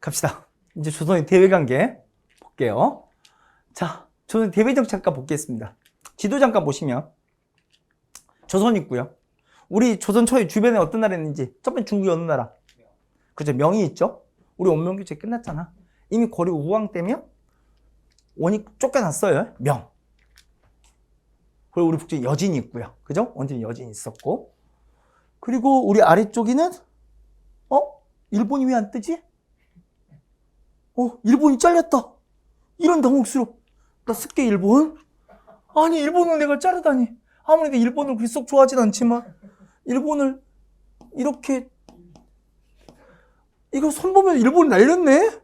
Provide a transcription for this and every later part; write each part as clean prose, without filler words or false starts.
갑시다. 이제 조선의 대외관계 볼게요. 자, 조선의 대외정 잠깐 보겠습니다. 지도 잠깐 보시면 조선이 있고요. 우리 조선 초에 주변에 어떤 나라 있는지. 첫 번째 중국이 어느 나라? 그죠? 명이 있죠? 우리 원명교체 끝났잖아. 이미 고려 우왕 때면 원이 쫓겨났어요. 명. 그리고 우리 북쪽에 여진이 있고요. 그죠? 원팀 여진이 있었고. 그리고 우리 아래쪽에는 일본이 왜 안 뜨지? 일본이 잘렸다. 이런 당혹스러워. 나 습게 일본? 아니, 일본을 내가 자르다니. 아무래도 일본을 그렇게 썩 좋아하진 않지만 일본을 이렇게 이거 손보면 일본이 날렸네?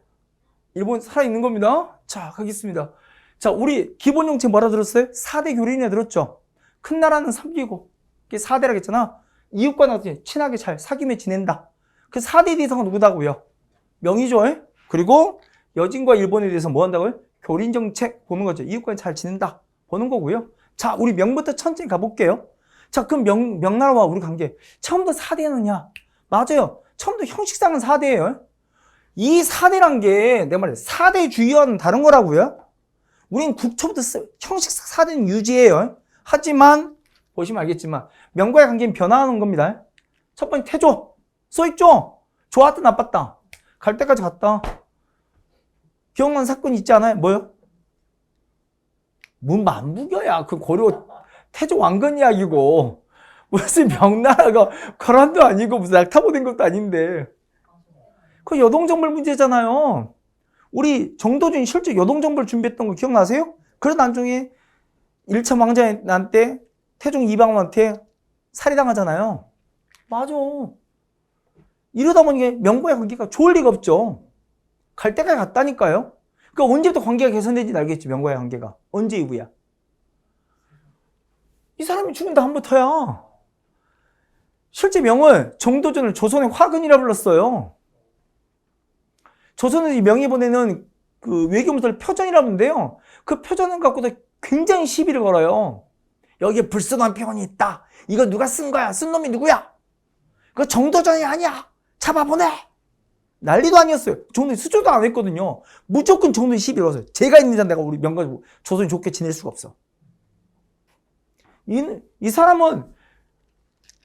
일본 살아있는 겁니다. 자, 가겠습니다. 자, 우리 기본 정책 뭐라 들었어요? 4대 교린이라 들었죠? 큰 나라는 섬기고, 이게 4대라고 했잖아. 이웃과 나도 친하게 잘 사귀며 지낸다. 그 4대 대상은 누구다고요? 명이죠. 그리고 여진과 일본에 대해서 뭐 한다고요? 교린 정책 보는 거죠. 이웃과 잘 지낸다. 보는 거고요. 자, 우리 명부터 천천히 가볼게요. 자, 그럼 명나라와 우리 관계. 처음부터 4대느냐? 맞아요. 처음부터 형식상은 4대예요. 이 4대란 게 내 말에 4대 주의와는 다른 거라고요. 우린 국초부터 형식상 4대는 유지해요. 하지만 보시면 알겠지만 명과의 관계는 변화하는 겁니다. 첫 번째 태조 써있죠? 좋았다 나빴다. 갈 때까지 갔다. 기억나는 사건이 있지 않아요? 뭐요? 만부교야. 그 고려 태조 왕건 이야기고 무슨 명나라가 거란도 아니고 무슨 낙타보된 것도 아닌데 그 여동정벌 문제잖아요. 우리 정도준이 실제 여동정벌 준비했던 거 기억나세요? 그래서 나중에 1차 왕자 난 때 태종 이방원한테 살해당하잖아요. 맞아. 이러다 보니까 명과의 관계가 좋을 리가 없죠. 갈 때까지 갔다니까요. 그러니까 언제부터 관계가 개선되는지 알겠지. 명과의 관계가. 언제 이후야? 이 사람이 죽은 다음부터야. 실제 명은 정도전을 조선의 화근이라 불렀어요. 조선에서 명이 보내는 그 외교문서를 표전이라 부르는데요. 그 표전을 갖고도 굉장히 시비를 걸어요. 여기에 불순한 표현이 있다. 이거 누가 쓴 거야? 쓴 놈이 누구야? 그거 정도전이 아니야. 잡아보내. 난리도 아니었어요. 정도는 수조도 안 했거든요. 무조건 정도는 시비를 걸었어요. 제가 있는 자 내가 우리 명가지고 조선이 좋게 지낼 수가 없어. 이 사람은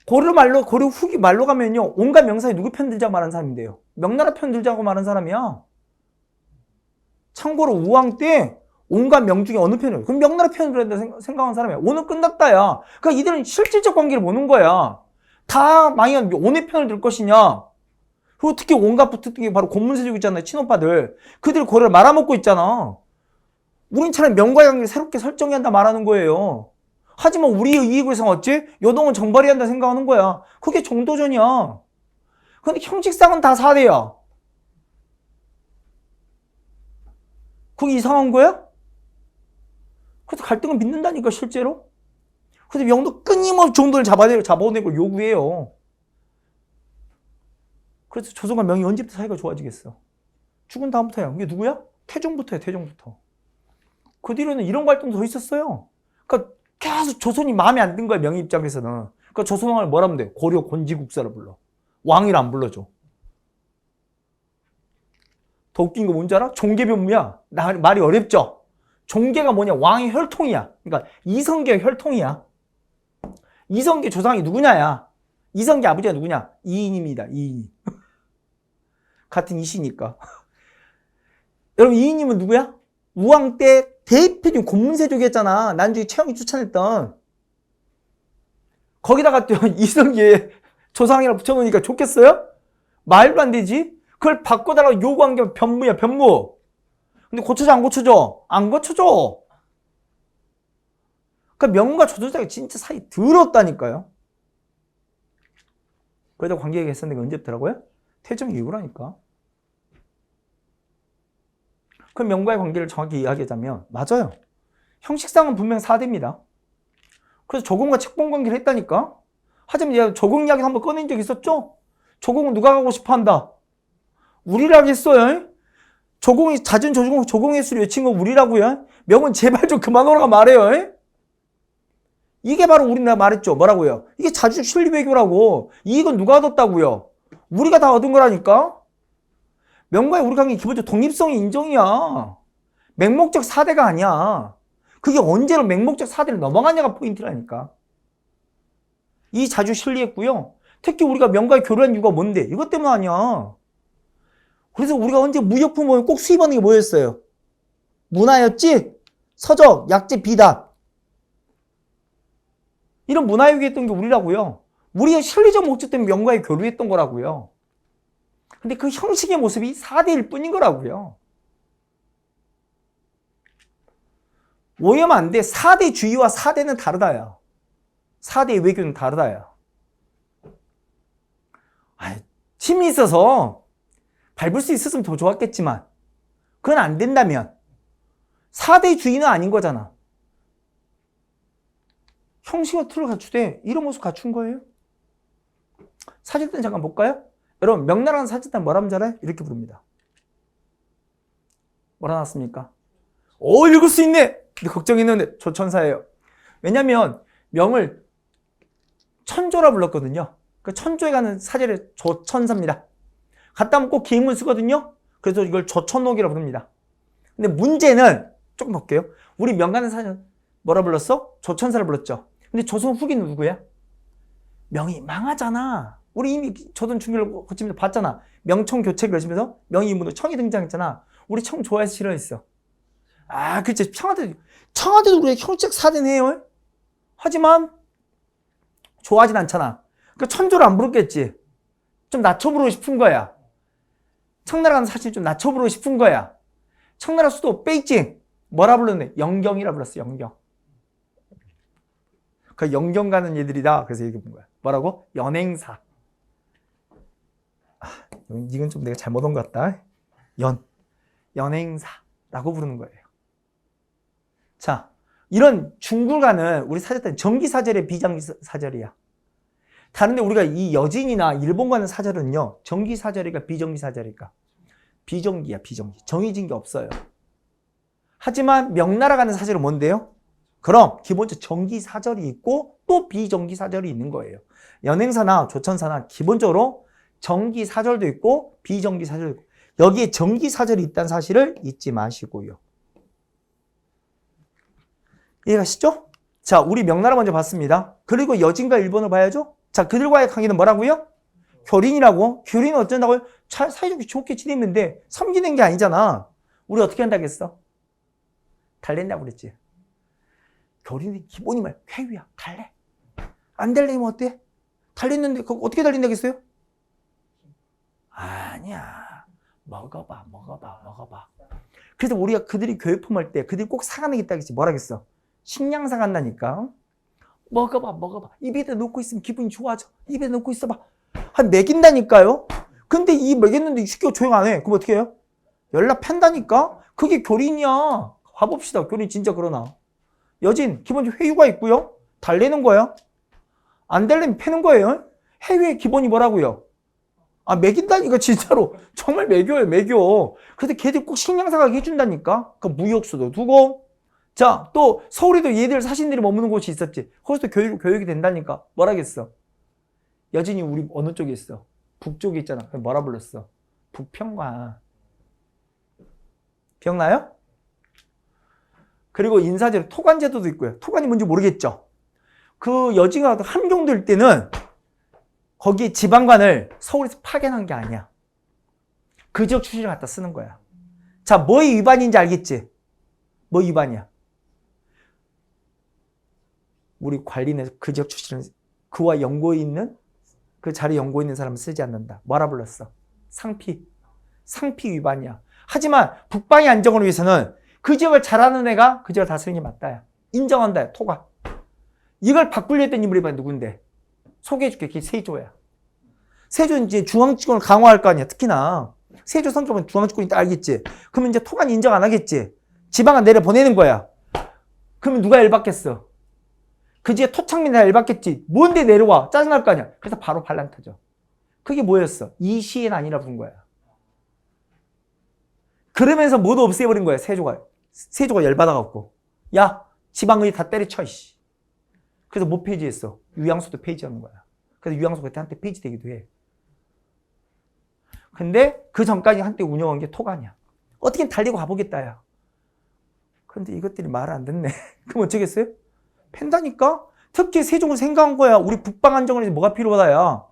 고려 후기 말로 가면요. 온갖 명사에 누구 편 들자고 말하는 사람인데요. 명나라 편 들자고 말하는 사람이야. 참고로 우왕 때 온갖 명 중에 어느 편이에요? 그럼 명나라 편을 들어야 생각하는 사람이야. 오늘 끝났다야. 그러니까 이들은 실질적 관계를 보는 거야. 다 망연 어느 편을 들 것이냐. 그리고 특히 온갖 붙었던 게 바로 고문세족 있잖아요. 친오빠들. 그들이 고려를 말아먹고 있잖아. 우린 차라리 명과의 관계를 새롭게 설정해야 한다 말하는 거예요. 하지만 우리의 이익을 위해서 어찌? 여동은 정발해야 한다 생각하는 거야. 그게 정도전이야. 근데 형식상은 다 4대야. 그게 이상한 거야? 그래서 갈등을 빚는다니까 실제로. 그래서 명도 끊임없이 정도를 잡아내고 요구해요. 그래서 조선과 명이 언제부터 사이가 좋아지겠어? 죽은 다음부터야. 이게 누구야? 태종부터야. 태종부터. 그 뒤로는 이런 활동도 더 있었어요. 그러니까 계속 조선이 마음에 안 든 거야. 명의 입장에서는. 그러니까 조선왕을 뭐라 하면 돼? 고려 곤지국사라 불러. 왕이라 안 불러줘. 더 웃긴 거 뭔지 알아? 종계변무야. 말이 어렵죠? 종계가 뭐냐? 왕의 혈통이야. 그러니까 이성계의 혈통이야. 이성계 조상이 누구냐야? 이성계 아버지가 누구냐? 이인입니다. 이인이. 같은 이시니까. 여러분 이인님은 누구야? 우왕 때 대표적인 고문세족이었잖아. 난중에 최영이 추천했던. 거기다가 또 이성계 조상이라고 붙여놓으니까 좋겠어요? 말도 안 되지? 그걸 바꿔달라고 요구한 게 변무야, 변무. 근데 고쳐져, 안 고쳐져? 안 고쳐져. 그러니까 명과 조조자가 진짜 사이 더럽다니까요. 그러다 관계가 개선된 게 언제부터라고요? 태종 이후라니까. 그럼 명과의 관계를 정확히 이야기하자면 맞아요. 형식상은 분명 4대입니다. 그래서 조공과 책봉 관계를 했다니까. 하지만 내가 조공 이야기 한번 꺼낸 적 있었죠? 조공은 누가 가고 싶어 한다? 우리라고 했어요. 조공이 잦은 조공의 수를 외친 건 우리라고요. 명은 제발 좀 그만 오라고 말해요. 이게 바로 우리나라 말했죠. 뭐라고요? 이게 자주적 실리 외교라고. 이익은 누가 얻었다고요? 우리가 다 얻은 거라니까. 명가에 우리 관계 기본적으로 독립성이 인정이야. 맹목적 4대가 아니야. 그게 언제로 맹목적 4대를 넘어가냐가 포인트라니까. 이 자주 실리했고요. 특히 우리가 명가에 교류한 이유가 뭔데? 이것 때문 아니야. 그래서 우리가 언제 무역품을 꼭 수입하는 게 뭐였어요? 문화였지? 서적, 약재, 비단. 이런 문화유기했던 게 우리라고요. 우리의 실리적 목적 때문에 명가에 교류했던 거라고요. 근데 그 형식의 모습이 4대일 뿐인 거라고요. 오해하면 안 돼. 4대주의와 4대는 다르다야. 4대의 외교는 다르다야. 힘이 있어서 밟을 수 있었으면 더 좋았겠지만 그건 안 된다면 4대주의는 아닌 거잖아. 형식과 틀을 갖추되 이런 모습 갖춘 거예요. 사제단 잠깐 볼까요? 여러분 명나라는 사제단 뭐라면 잘 알아요? 이렇게 부릅니다. 뭐라 놨습니까? 읽을 수 있네! 근데 걱정했는데 조천사예요. 왜냐면 명을 천조라 불렀거든요. 그 천조에 가는 사제를 조천사입니다. 갔다 오면 꼭 기임을 쓰거든요. 그래서 이걸 조천옥이라 부릅니다. 근데 문제는 조금 볼게요. 우리 명가는 사제는 뭐라 불렀어? 조천사를 불렀죠. 근데 조선 후기는 누구야? 명이 망하잖아. 우리 이미 조선 중기를 거치면서 봤잖아. 명청 교체를 거치면서 명이 인문으로 청이 등장했잖아. 우리 청 좋아해서 싫어했어. 그렇지. 청와대도 우리가 형식 4대는 해요. 하지만 좋아하진 않잖아. 그러니까 천조를 안 부르겠지. 좀 낮춰 부르고 싶은 거야. 청나라는 사실 좀 낮춰 부르고 싶은 거야. 청나라 수도 베이징 뭐라 불렀네? 영경이라 불렀어. 영경. 그 영경 가는 얘들이다. 그래서 얘기해 본 거야. 뭐라고? 연행사. 이건 좀 내가 잘못 온 것 같다. 연행사라고 부르는 거예요. 자, 이런 중국가는 우리 사제단 정기사절의 비정기사절이야. 다른데 우리가 이 여진이나 일본 가는 사절은요, 정기사절일까 비정기사절일까? 비정기야, 비정기. 정해진 게 없어요. 하지만 명나라 가는 사절은 뭔데요? 그럼 기본적으로 정기사절이 있고 또 비정기사절이 있는 거예요. 연행사나 조천사나 기본적으로 정기사절도 있고 비정기사절도 있고 여기에 정기사절이 있다는 사실을 잊지 마시고요. 이해가시죠? 자, 우리 명나라 먼저 봤습니다. 그리고 여진과 일본을 봐야죠. 자, 그들과의 관계는 뭐라고요? 교린이라고. 교린은 어쩐다고요? 사이좋게 좋게 지내는데 섬기는 게 아니잖아. 우리 어떻게 한다겠어? 달랜다고 그랬지. 교린이 기본이 뭐야? 쾌유야. 달래. 안 달래면 어때? 달랬는데 그거 어떻게 달린다겠어요? 아니야. 먹어봐. 그래서 우리가 그들이 교육품 할 때 그들이 꼭 사가내겠다겠지. 뭐라겠어? 식량 사간다니까. 먹어봐. 입에다 놓고 있으면 기분이 좋아져. 입에 놓고 있어봐. 먹인다니까요. 근데 이 먹였는데 쉽게 조용 안 해. 그럼 어떻게 해요? 연락 팬다니까. 그게 교린이야. 봐봅시다. 교린 진짜 그러나. 여진 기본적으로 회유가 있고요. 달래는 거야. 안 달래면 패는 거예요. 해유의 기본이 뭐라고요? 먹인다니까 진짜로. 정말 먹여. 그래서 걔들 꼭 식량 사가게 해준다니까. 그 무역수도 두고. 자, 또 서울에도 얘들 사신들이 머무는 곳이 있었지. 거기서 교육이 된다니까. 뭐라겠어? 여진이 우리 어느 쪽에 있어? 북쪽에 있잖아. 뭐라 불렀어? 북평관. 기억나요? 그리고 인사제도 토관제도도 있고요. 토관이 뭔지 모르겠죠? 그 여진과 함경도일 때는 거기 지방관을 서울에서 파견한 게 아니야. 그 지역 출신을 갖다 쓰는 거야. 자, 뭐의 위반인지 알겠지? 뭐 위반이야? 우리 관리는 그 지역 출신을 그와 연고에 있는 그 자리에 연고에 있는 사람을 쓰지 않는다. 뭐라 불렀어? 상피 위반이야. 하지만 북방의 안정을 위해서는 그 지역을 잘하는 애가 그 지역을 다스리는 게 맞다야. 인정한다. 토가. 이걸 바꾸려 했던 인물이 누군데? 소개해줄게. 그게 세조야. 세조는 이제 중앙집권을 강화할 거 아니야. 특히나 세조 성격은 중앙집권이 다 알겠지. 그러면 이제 토관 인정 안 하겠지. 지방을 내려보내는 거야. 그러면 누가 열받겠어? 그 지에 토착민이 열받겠지. 뭔데 내려와? 짜증날 거 아니야. 그래서 바로 반란 터져. 그게 뭐였어? 이시엔 아니라 부른 거야. 그러면서 모두 없애버린 거야. 세조가 열받아갖고. 야, 지방의 다 때려쳐. 이씨. 그래서 못 폐지했어. 유양소도 폐지하는 거야. 그래서 유양소 그때 한때 폐지되기도 해. 근데 그 전까지 한때 운영한 게 토간이야. 어떻게든 달리고 가보겠다, 야. 그런데 이것들이 말을 안 듣네. 그럼 어쩌겠어요? 팬다니까? 특히 세종을 생각한 거야. 우리 북방 안정을 위해서 뭐가 필요하다, 야.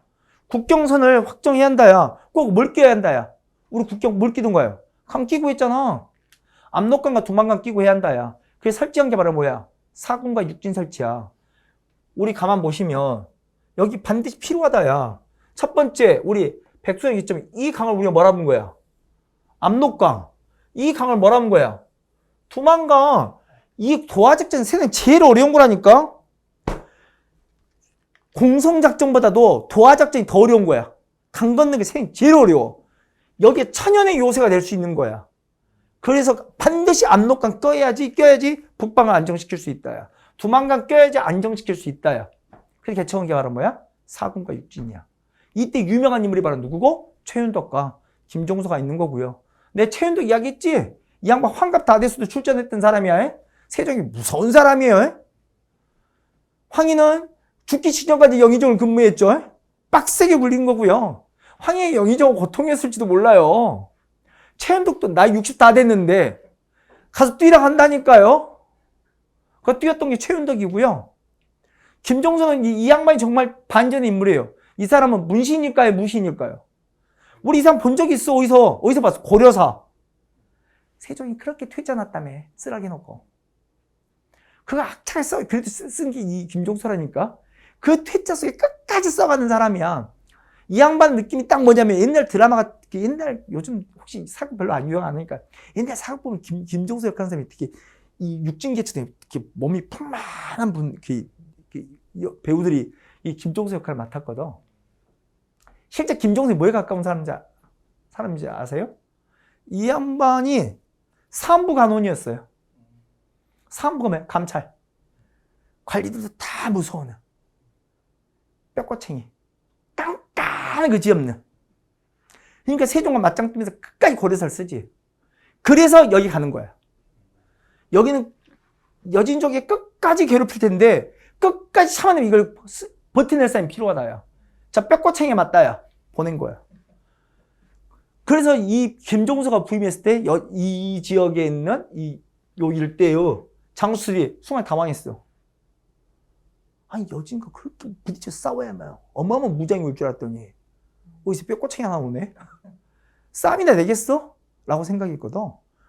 국경선을 확정해야 한다, 야. 꼭 뭘 끼워야 한다, 야. 우리 국경 뭘 끼던 거야? 강 끼고 했잖아. 압록강과 두만강 끼고 해야 한다, 야. 그게 설치한 게 바로 뭐야? 사군과 육진 설치야. 우리 가만 보시면 여기 반드시 필요하다, 야. 첫 번째, 우리 백수영 기점, 이 강을 우리가 뭐라 본 거야? 압록강. 이 강을 뭐라 본 거야? 두만강. 이 도하작전 세상에 제일 어려운 거라니까? 공성작전보다도 도하작전이 더 어려운 거야. 강 건너는 게 세상에 제일 어려워. 여기에 천연의 요새가 될 수 있는 거야. 그래서 반드시 압록강 껴야지 북방을 안정시킬 수 있다야. 두만강 껴야지 안정시킬 수 있다야. 그래서 개척한 게 바로 뭐야? 사군과 육진이야. 이때 유명한 인물이 바로 누구고? 최윤덕과 김종서가 있는 거고요. 내 최윤덕 이야기했지? 이 양반 환갑 다 됐어도 출전했던 사람이야. 세종이 무서운 사람이에요. 황희는 죽기 직전까지 영의정을 근무했죠. 빡세게 굴린 거고요. 황희의 영의정은 고통이었을지도 몰라요. 최윤덕도 나이 60 다 됐는데 가서 뛰라 한다니까요. 그 뛰었던 게 최윤덕이고요. 김종서는 이 양반이 정말 반전의 인물이에요. 이 사람은 문신일까요? 무신일까요? 우리 이 사람 본 적 있어? 어디서 봤어? 고려사. 세종이 그렇게 퇴짜놨다며. 쓰라기 놓고. 그거 악착을 써. 그래도 쓴 게 이 김종서라니까. 그 퇴짜 속에 끝까지 써가는 사람이야. 이 양반 느낌이 딱 뭐냐면 옛날 드라마가 옛날 요즘 혹시 사극 별로 안 유행하니까 옛날 사극 보면 김종서 역하는 사람이 특히 이 육진계층에 이렇게 몸이 풍만한 분 배우들이 이 김종서 역할을 맡았거든. 실제 김종서이 뭐에 가까운 사람인지 아세요? 이 양반이 사안부 간원이었어요. 사안부가 뭐야? 감찰. 관리들도 다 무서워하는 뼈꼬챙이. 깐깐한 그지없는. 그러니까 세종과 맞짱 뜨면서 끝까지 고려사를 쓰지. 그래서 여기 가는 거야. 여기는 여진족이 끝까지 괴롭힐 텐데 끝까지 참아내면 이걸 버텨낼 사람이 필요하다야. 자, 뼈꼬챙이에 맞다야. 보낸 거야. 그래서 이 김종서가 부임했을 때 이 지역에 있는 요 일대의 장수들이 순간 당황했어. 아니 여진과 그렇게 부딪혀 싸워야만 어마어마한 무장이 올 줄 알았더니 어디서 뼈꼬챙이 하나 오네? 싸움이나 되겠어? 라고 생각했거든.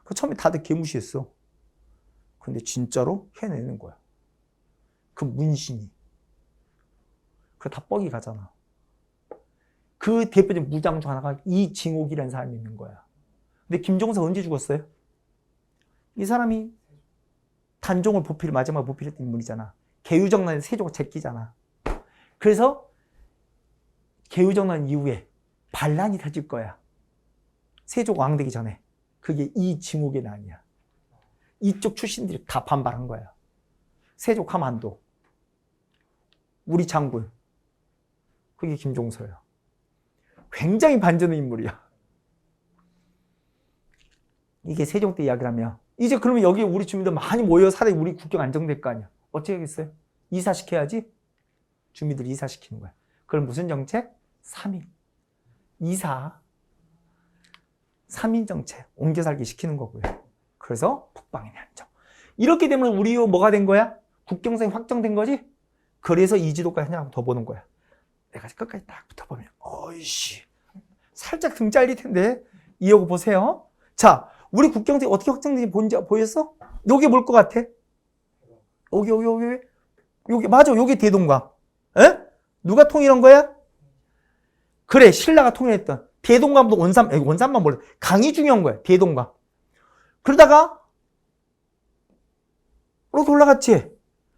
그 처음에 다들 개무시했어. 근데 진짜로 해내는 거야. 그 문신이. 그래 다 뻑이 가잖아. 그 대표적인 무장 중 하나가 이징옥이라는 사람이 있는 거야. 근데 김종서 언제 죽었어요? 이 사람이 단종을 마지막 보필했던 인물이잖아. 개유정난에 세조가 제끼잖아. 그래서 개유정난 이후에 반란이 터질 거야. 세조가 왕되기 전에. 그게 이징옥의 난이야. 이쪽 출신들이 다 반발한 거야. 세조 가만도. 우리 장군. 그게 김종서야. 굉장히 반전의 인물이야. 이게 세종 때 이야기를 하면 이제 그러면 여기 우리 주민들 많이 모여 살아야 우리 국경 안정될 거 아니야. 어떻게 하겠어요? 이사시켜야지. 주민들 이사시키는 거야. 그럼 무슨 정책? 3인. 이사. 3인 정책. 옮겨 살기 시키는 거고요. 그래서 북방의 안정. 이렇게 되면 우리 뭐가 된 거야? 국경선이 확정된 거지? 그래서 이지도까지 하나 더 보는 거야. 내가 끝까지 딱 붙어보면 어이씨 살짝 등 잘릴 텐데 이어고 보세요. 자, 우리 국경선이 어떻게 확정되는지 보였어? 요게 뭘 것 같아? 요게 맞아. 요게 대동강. 에? 누가 통일한 거야? 그래, 신라가 통일했던 대동강도 원산만 몰라. 강이 중요한 거야. 대동강. 그러다가 이렇게 올라갔지.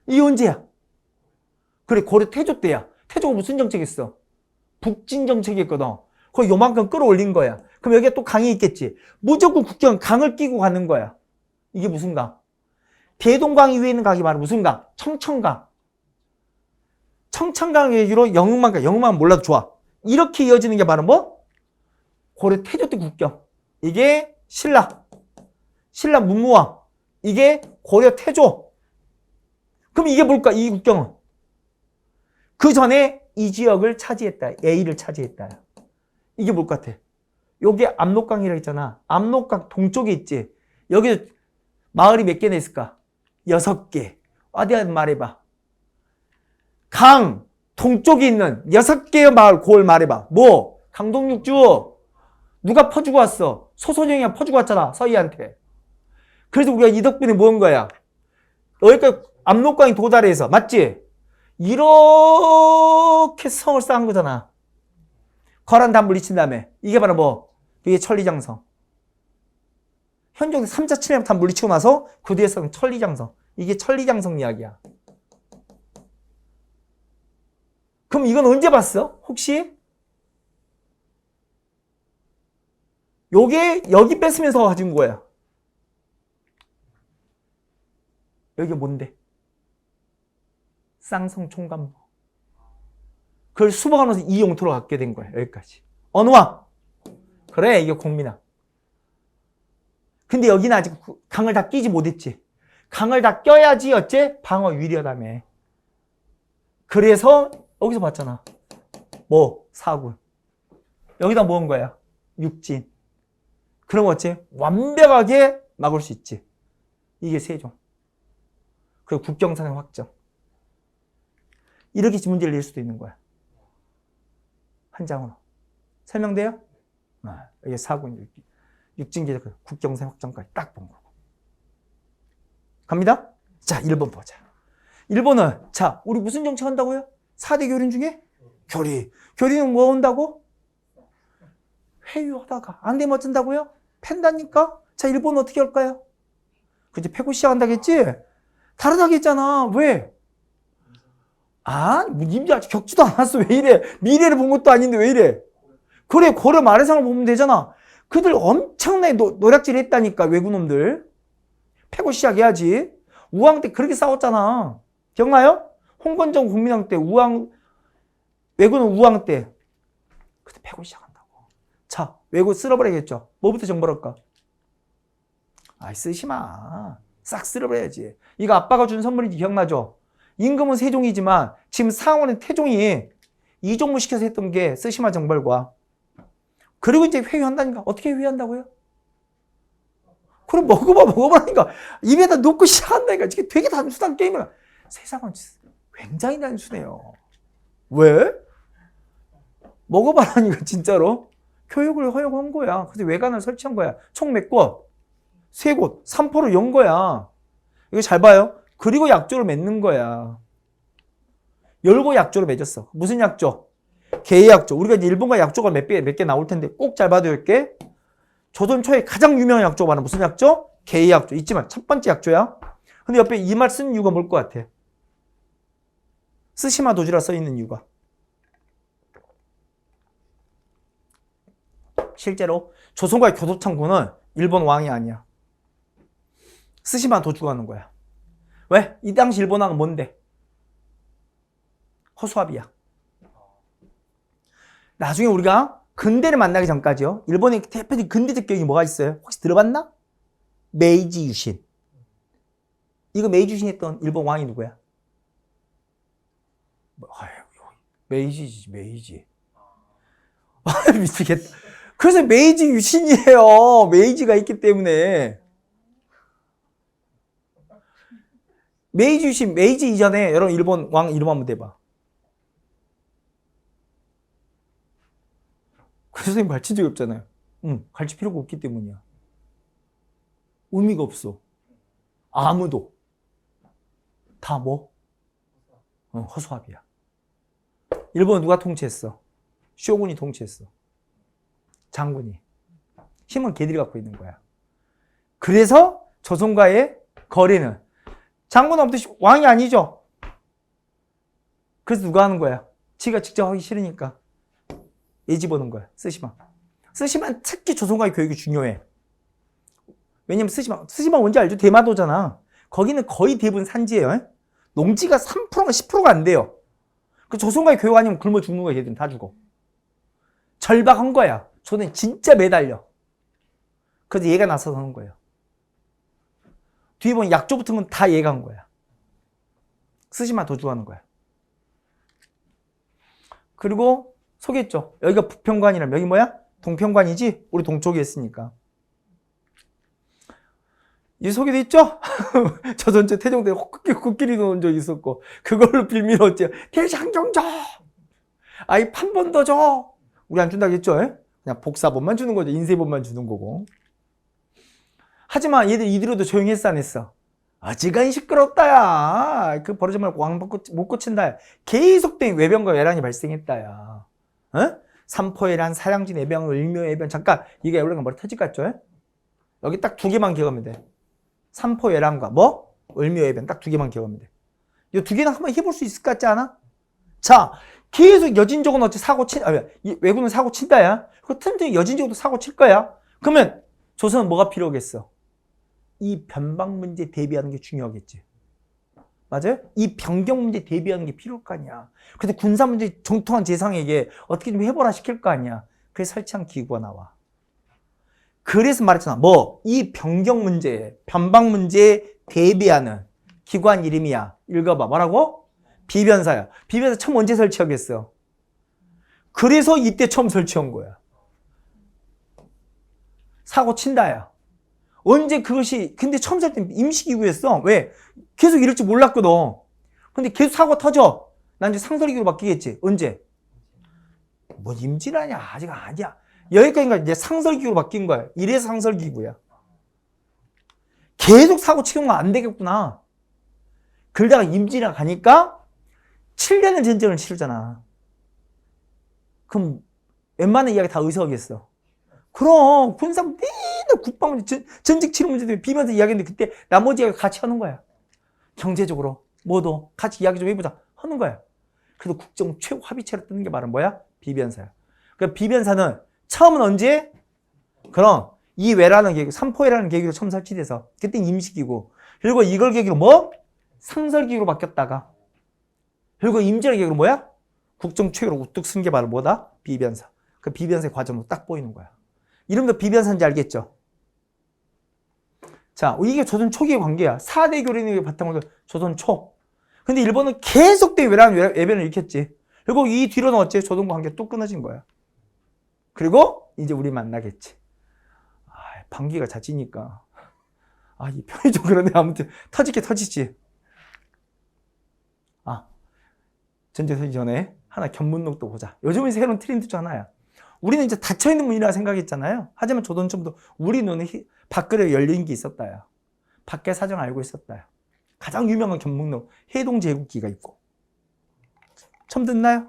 이게 언제야? 그래, 고려 태조 때야. 태조가 무슨 정책했어? 북진 정책이었거든. 거기 요만큼 끌어올린 거야. 그럼 여기에 또 강이 있겠지. 무조건 국경 강을 끼고 가는 거야. 이게 무슨 강? 대동강 위에 있는 강이 바로 무슨 강? 청천강. 청천강 위로 영흥만 영흥만 몰라도 좋아. 이렇게 이어지는 게 바로 뭐? 고려 태조 때 국경. 이게 신라 문무왕. 이게 고려 태조. 그럼 이게 뭘까? 이 국경은. 그 전에 이 지역을 차지했다. A를 차지했다. 이게 뭘 것 같아? 요게 압록강이라고 했잖아. 압록강 동쪽에 있지. 여기 마을이 몇 개나 있을까? 6개. 어디 말해봐. 강 동쪽에 있는 6개의 마을 고을 말해봐. 뭐? 강동육주. 누가 퍼주고 왔어? 소선영이가 퍼주고 왔잖아. 서희한테. 그래서 우리가 이 덕분에 뭐 한 거야? 여기까지 압록강이 도달해서. 맞지? 이렇게 성을 쌓은 거잖아. 거란 담불 이친 다음에. 이게 바로 뭐? 이게 천리장성. 현종이 3자 7년 다 물리치고 나서 그 뒤에서는 천리장성. 이게 천리장성 이야기야. 그럼 이건 언제 봤어? 혹시? 요게 여기 뺐으면서 가진 거야. 여기 뭔데? 쌍성 총관부. 그걸 수복하면서 이 용토로 갖게 된 거야. 여기까지. 어느 왕? 그래, 이게 공민왕. 근데 여기는 아직 강을 다 끼지 못했지. 강을 다 껴야지 어째? 방어 위리하다며. 그래서 여기서 봤잖아. 뭐? 사군. 여기다 뭐 한 거야? 육진. 그럼 어째? 완벽하게 막을 수 있지. 이게 세종. 그리고 국경선의 확정. 이렇게 문제를 낼 수도 있는 거야. 한 장으로. 설명돼요? 이게 사군, 육진기적 국경선 확정까지 딱 본 거고. 갑니다. 자, 1번 보자. 1번은 자, 우리 무슨 정책 한다고요? 4대 교린 중에? 교리. 교리는 뭐 한다고? 회유하다가 안 되면 어쩐다고요? 팬다니까? 자, 1번은 어떻게 할까요? 그치, 패고 시작한다겠지? 다르다겠잖아. 왜? 님들 아직 겪지도 않았어. 왜 이래? 미래를 본 것도 아닌데 왜 이래? 그래, 고려 말해상을 보면 되잖아. 그들 엄청나게 노략질 했다니까, 왜구놈들. 패고 시작해야지. 우왕 때 그렇게 싸웠잖아. 기억나요? 홍건정 국민왕 때, 왜구는 우왕 때. 그때 패고 시작한다고. 자, 왜구 쓸어버려야겠죠. 뭐부터 정벌할까? 쓰지 마. 싹 쓸어버려야지. 이거 아빠가 준 선물인지 기억나죠? 임금은 세종이지만 지금 상원은 태종이 이종무 시켜서 했던 게 쓰시마 정벌과. 그리고 이제 회유한다니까. 어떻게 회유한다고요? 그럼 먹어보라니까. 입에다 놓고 시작한다니까. 이게 되게 단순한 게임이야. 세상은 굉장히 단순해요. 왜? 먹어봐라니까 진짜로. 교육을 허용한 거야. 그래서 외관을 설치한 거야. 총 몇 곳? 3곳. 3포를 연 거야. 이거 잘 봐요. 그리고 약조를 맺는 거야. 열고 약조를 맺었어. 무슨 약조? 계약조. 우리가 이제 일본과 약조가 몇 개 나올 텐데 꼭 잘 봐둬야 할게. 조선 초에 가장 유명한 약조가 바로 무슨 약조? 계약조. 있지만 첫 번째 약조야. 근데 옆에 이 말 쓴 이유가 뭘 것 같아? 스시마 도주라 써 있는 이유가. 실제로 조선과의 교도창구는 일본 왕이 아니야. 스시마 도주가 하는 거야. 왜? 이 당시 일본 왕은 뭔데? 허수아비야. 나중에 우리가 근대를 만나기 전까지요. 일본의 대표적인 근대적 교육이 뭐가 있어요? 혹시 들어봤나? 메이지 유신. 이거 메이지 유신 했던 일본 왕이 누구야? 메이지지, 메이지. 미치겠다. 그래서 메이지 유신이에요. 메이지가 있기 때문에. 메이지 유신, 메이지 이전에 여러분 일본 왕 이름 한번 대봐. 그 선생님 가르친 적이 없잖아요. 가르칠 필요가 없기 때문이야. 의미가 없어. 아무도. 다 뭐? 허수아비야. 일본 누가 통치했어? 쇼군이 통치했어. 장군이. 힘은 걔들이 갖고 있는 거야. 그래서 조선과의 거래는 장군은 없듯이 왕이 아니죠. 그래서 누가 하는 거야? 지가 직접 하기 싫으니까 예지 보는 거야. 스시마. 스시마는 특히 조선과의 교육이 중요해. 왜냐면 스시마 뭔지 알죠? 대마도잖아. 거기는 거의 대부분 산지예요. 농지가 3%가 10%가 안 돼요. 그 조선과의 교육 아니면 굶어 죽는 거야. 얘들은 다 죽어. 절박한 거야. 저는 진짜 매달려. 그래서 얘가 나서서 하는 거예요. 뒤에 보면 약조 붙은 건 다 얘가 한 거야. 스시마 도주하는 거야. 그리고 소개했죠. 여기가 부평관이라면 여기 뭐야? 동평관이지? 우리 동쪽에 있으니까. 이 소개돼 있죠? 저 전체 태종대 코끼리 놓은 적 있었고, 그걸로 빌미는 어째요? 대장경적! 아이, 판본 더 줘! 우리 안 준다겠죠? 그냥 복사본만 주는 거죠. 인쇄본만 주는 거고. 하지만 얘들 이대로도 조용히 했어, 안 했어? 어지간히 시끄럽다, 야. 그 버러지 말고 왕 못 고친다. 계속된 외변과 외란이 발생했다, 야. 어? 삼포외란, 사량진 외변, 을묘외변. 잠깐, 이게 올라가 머리 터질 것 같죠? 여기 딱 두 개만 기억하면 돼. 삼포외란과 뭐? 을묘외변. 딱 두 개만 기억하면 돼. 이 두 개는 한번 해볼 수 있을 것 같지 않아? 자, 계속 여진족은 어찌 왜군은 사고 친다, 야. 그 틈틈이 여진족도 사고 칠 거야. 그러면 조선은 뭐가 필요하겠어? 이 변방 문제 대비하는 게 중요하겠지. 맞아요? 이 변경 문제 대비하는 게 필요할 거 아니야. 근데 군사 문제 정통한 재상에게 어떻게 좀 해보라 시킬 거 아니야. 그래서 설치한 기구가 나와. 그래서 말했잖아. 뭐? 이 변경 문제, 변방 문제에 대비하는 기관 이름이야. 읽어봐. 뭐라고? 비변사야. 비변사 처음 언제 설치하겠어? 그래서 이때 처음 설치한 거야. 사고 친다야. 언제 그것이, 근데 처음 살 때 임시기구였어. 왜? 계속 이럴 줄 몰랐거든. 근데 계속 사고가 터져. 난 이제 상설기구로 바뀌겠지. 언제? 뭐 임진아냐? 아직 아니야. 여기까지가 이제 상설기구로 바뀐 거야. 이래서 상설기구야. 계속 사고 치는 건 안 되겠구나. 그러다가 임진아 가니까 7년의 전쟁을 치르잖아. 그럼 웬만한 이야기 다 의석이겠어. 그럼 군사 맨날 국방 문제, 전직 치료 문제 때문에 비면서 이야기했는데 그때 나머지 이야기 같이 하는 거야. 경제적으로 뭐도 같이 이야기 좀 해보자 하는 거야. 그래서 국정 최고 합의체로 뜨는 게 바로 뭐야? 비변사야. 그러니까 비변사는 처음은 언제? 그럼 이 외라는 계획, 삼포회라는 계획으로 처음 설치돼서 그때 임시기구. 그리고 이걸 계획으로 뭐? 상설기구로 바뀌었다가 그리고 임진의 계획으로 뭐야? 국정 최고로 우뚝 쓴 게 바로 뭐다? 비변사. 그 비변사의 과정으로 딱 보이는 거야. 이름도 비변사인지 알겠죠? 자, 이게 조선 초기의 관계야. 4대 교린의 바탕으로 조선 초. 근데 일본은 계속된 외변을 일으켰지. 그리고 이 뒤로는 어째? 조선과 관계가 뚝 끊어진 거야. 그리고 이제 우리 만나겠지. 방귀가 잦으니까. 이 편이 좀 그러네. 아무튼 터지게 터지지. 전제 서기 전에 하나 견문록도 보자. 요즘은 새로운 트렌드 중 하나야. 우리는 이제 닫혀있는 문이라 생각했잖아요. 하지만 조선 처음부터 우리 눈에 밖으로 열린 게 있었다야. 밖의 사정 알고 있었다야. 가장 유명한 견문록 해동제국기가 있고. 처음 듣나요?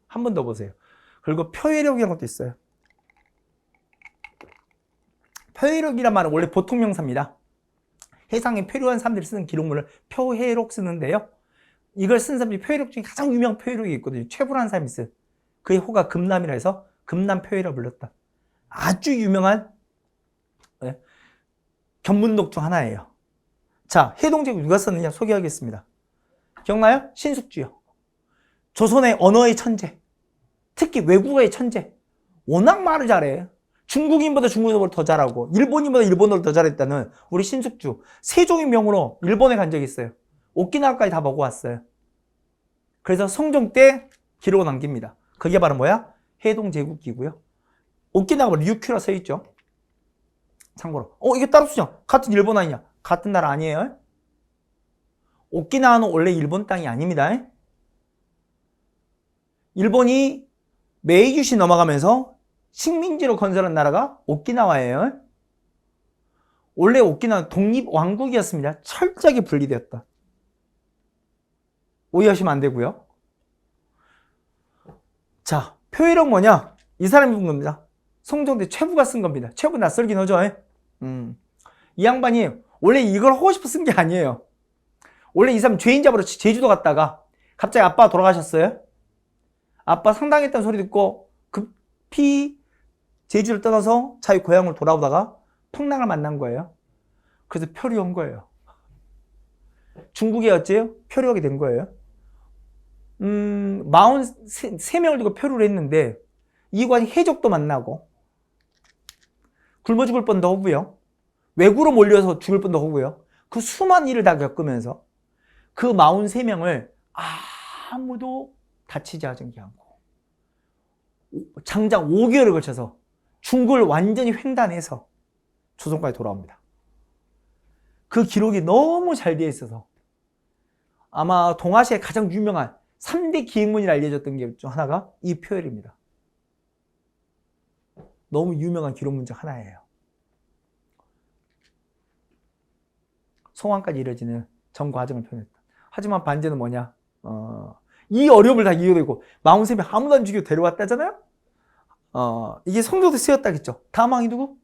한 번 더 보세요. 그리고 표회록이라는 것도 있어요. 표회록이란 말은 원래 보통 명사입니다. 해상에 표류한 사람들이 쓰는 기록물을 표회록 쓰는데요. 이걸 쓴 사람이 표회록 중에 가장 유명한 표회록이 있거든요. 최불한 사람이 쓴. 그의 호가 금남이라 해서 금남표회라 불렀다. 아주 유명한 견문록 중 하나예요. 자, 해동제국 누가 썼느냐 소개하겠습니다. 기억나요? 신숙주요. 조선의 언어의 천재. 특히 외국어의 천재. 워낙 말을 잘해. 중국인보다 중국어를 더 잘하고 일본인보다 일본어를 더 잘했다는 우리 신숙주. 세종의 명으로 일본에 간 적이 있어요. 오키나와까지 다 보고 왔어요. 그래서 성종 때 기록을 남깁니다. 그게 바로 뭐야? 해동제국기고요. 오키나와가 류큐라 써있죠. 참고로. 이게 따로 쓰죠. 같은 일본 아니냐? 같은 나라 아니에요? 오키나와는 원래 일본 땅이 아닙니다. 일본이 메이주시 넘어가면서 식민지로 건설한 나라가 오키나와예요. 원래 오키나와는 독립왕국이었습니다. 철저하게 분리되었다. 오해하시면 안 되고요. 자, 표회록 뭐냐? 이 사람이 본 겁니다. 성종 때 최부가 쓴 겁니다. 최부 낯설긴 하죠. 이 양반이 원래 이걸 하고 싶어 쓴 게 아니에요. 원래 이 사람 죄인 잡으러 제주도 갔다가 갑자기 아빠가 돌아가셨어요. 아빠 상당했다는 소리 듣고 급히 제주를 떠나서 자기 고향으로 돌아오다가 풍랑을 만난 거예요. 그래서 표류한 거예요. 중국에 어째요? 표류하게 된 거예요. 43명을 두고 표류를 했는데 이관이 해적도 만나고 굶어 죽을 뻔도 하고요. 외구로 몰려서 죽을 뻔도 하고요. 그 수많은 일을 다 겪으면서 그 43명을 아무도 다치지 않게 않고 장장 5개월을 걸쳐서 중국을 완전히 횡단해서 조선까지 돌아옵니다. 그 기록이 너무 잘 되어 있어서 아마 동아시아의 가장 유명한 3대 기행문이라 알려졌던 게 중 하나가 이 표열입니다. 너무 유명한 기록문 중 하나예요. 송환까지 이뤄지는 전 과정을 표현했다. 하지만 반제는 뭐냐? 이 어려움을 다 이겨내고 마운쌤이 아무도 안 죽이고 데려왔다잖아요? 이게 성종도 쓰였다겠죠. 다망이 누구?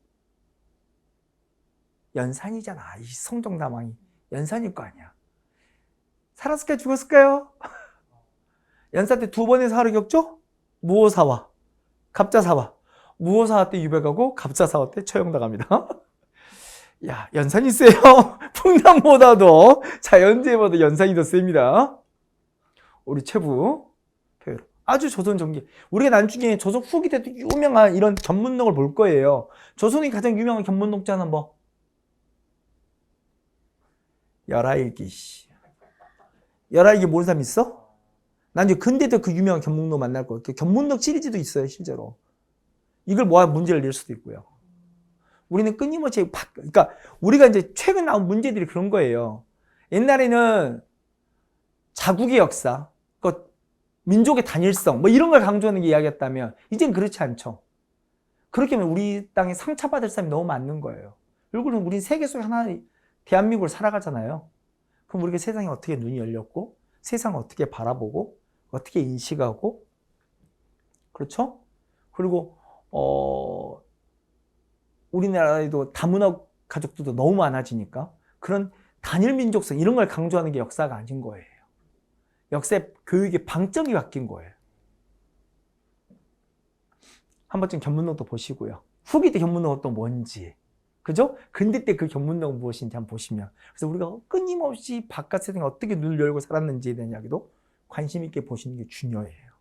연산이잖아. 이 성종 다망이. 연산일 거 아니야. 살았을까요? 죽었을까요? 연산 때 두 번의 사활을 겪죠? 무오사화, 갑자사화. 무오사화 때 유배가고 갑자사화 때 처형당합니다. 야, 연산이 세요. 풍랑보다도 자연재해보다 연산이 더 셉니다. 우리 최부 표현. 아주 조선 전기. 우리가 나중에 조선 후기 때도 유명한 이런 견문록을 볼 거예요. 조선이 가장 유명한 견문록자는 뭐? 열하일기. 열하일기 모르는 사람 있어? 난 이제 근대 때 그 유명한 견문록 만날 거예요. 견문록 시리즈도 있어요, 실제로. 이걸 모아 문제를 낼 수도 있고요. 우리는 끊임없이 그러니까 우리가 이제 최근 나온 문제들이 그런 거예요. 옛날에는 자국의 역사, 민족의 단일성, 뭐 이런 걸 강조하는 게 이야기였다면, 이젠 그렇지 않죠. 그렇게 하면 우리 땅에 상처받을 사람이 너무 많은 거예요. 결국은 우린 세계 속에 하나의 대한민국을 살아가잖아요. 그럼 우리가 세상에 어떻게 눈이 열렸고, 세상을 어떻게 바라보고, 어떻게 인식하고, 그렇죠? 그리고, 우리나라에도 다문화 가족들도 너무 많아지니까 그런 단일 민족성 이런 걸 강조하는 게 역사가 아닌 거예요. 역사의 교육의 방점이 바뀐 거예요. 한 번쯤 견문록도 보시고요. 후기 때 견문록은 또 뭔지, 그죠? 근대 때 그 견문록은 무엇인지 한번 보시면, 그래서 우리가 끊임없이 바깥 세상에 어떻게 눈을 열고 살았는지에 대한 이야기도 관심 있게 보시는 게 중요해요.